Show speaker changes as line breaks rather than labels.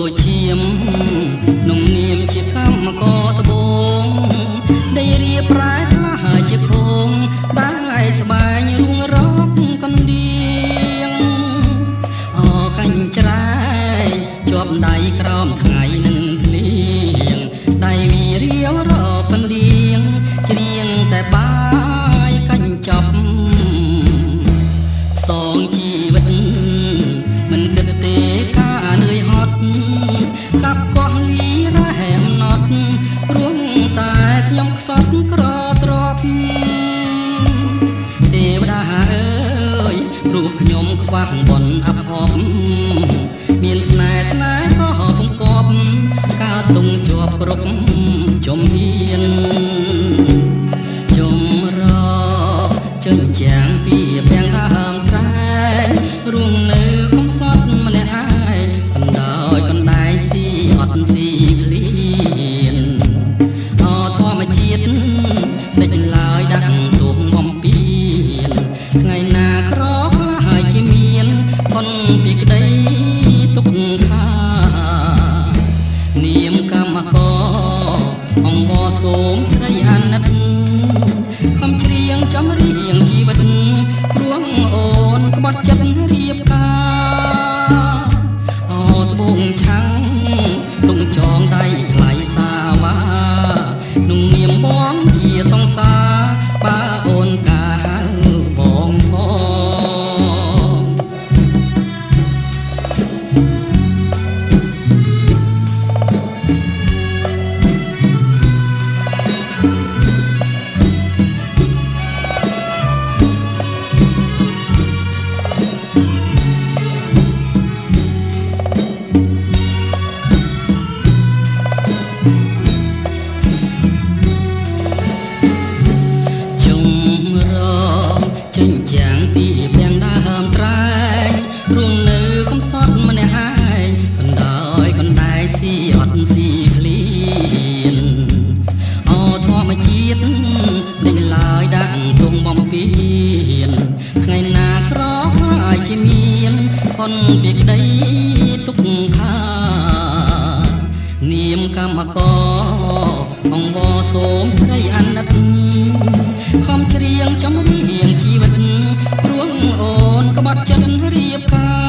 ដូចឈាមនំនាមជាកម្មកតបងได้រៀបប្រែខ្លះជាខងតែស្បែករួងរកកណ្ដៀងអកាញ់ច្រែកជាប់ដៃក្រោមថ្ងៃនឹងភ្លៀងដៃវារៀងរកកណ្ដៀងច្រៀងតែបាយកាញ់ចប់សងជីវិតមិនគិតទេការនឿយហត់កាប់កោះលីរហែមណត់រួងតែខ្ញុំខ្សត់ក្រទ្របទេវតាអើយរូបខ្ញុំខ្វះបនអភ័ព្វមានស្នេហ៍ក៏ពំកប់កាលទុងជាប់គ្រប់ចំហៀនចំរកចិញ្ចាំងពីពាំងដើមត្រែងរួងនៅកំសត់ម្នាក់ឯងកណ្ដោយកណ្ដែងស៊ីអត់ស៊ីឃ្លៀនអធម្មជាតិដេចឡើយដាក់ទុំបំពេញថ្ងៃណាក្រខ្លះហើយជាមានប៉ុនពីក្តីទុកខានាមកម្មកអង្គសូមស្រីអាណិតខំច្រៀងចំរៀងជីវិតព្រួងអូនក្បត់ចិត្តរៀបការអូត្បូងឆាំងទុកចងដៃថ្លៃសាវ៉ាนุ่งនាមបងជាសង្សារបើអូនកាហៅបងផងចិញ្ចាំងពីពាំងដើមត្រែងរួងនៅកំសត់ម្នាក់ឯងកណ្ដោយកណ្ដែងស៊ីអត់ស៊ីឃ្លៀនអធម្មជាតិដេញឡើយដាក់ទុំបំពេញថ្ងៃណាក្រខ្លាយជាមានប៉ុនពីក្តីទុកខានាមកម្មកអង្គសូមស្រីអាណិតខំច្រៀងចំរៀងជីវិតរួងអូនក្បត់ចិត្តរៀបការ